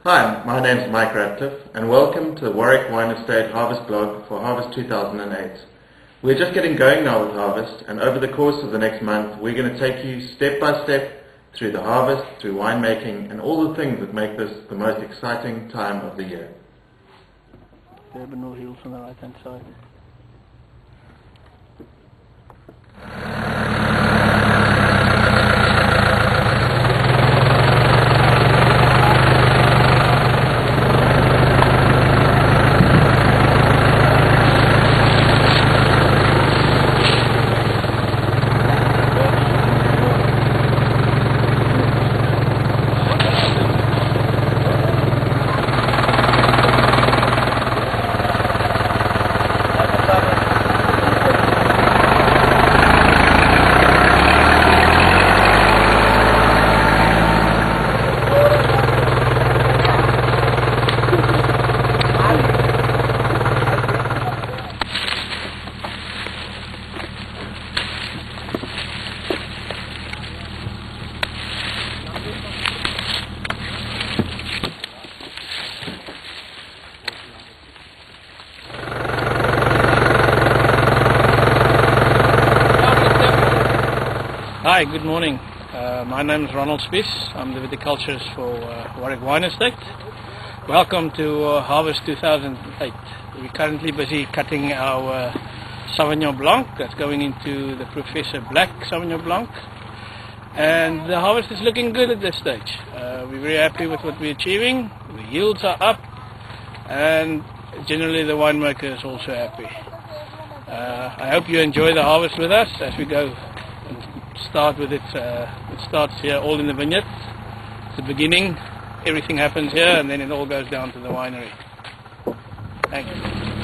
Hi, my name is Mike Ratcliffe and welcome to the Warwick Wine Estate Harvest blog for Harvest 2008. We're just getting going now with Harvest, and over the course of the next month we're going to take you step by step through the harvest, through winemaking and all the things that make this the most exciting time of the year. Urban North Hills on the right hand side. Hi, good morning. My name is Ronald Spies. I'm the viticulturist for Warwick Wine Estate. Welcome to Harvest 2008. We're currently busy cutting our Sauvignon Blanc that's going into the Professor Black Sauvignon Blanc. And the harvest is looking good at this stage. We're very happy with what we're achieving. The yields are up and generally the winemaker is also happy. I hope you enjoy the harvest with us as we go. Start with it starts here all in the vineyard. It's the beginning, everything happens here and then it all goes down to the winery. Thank you.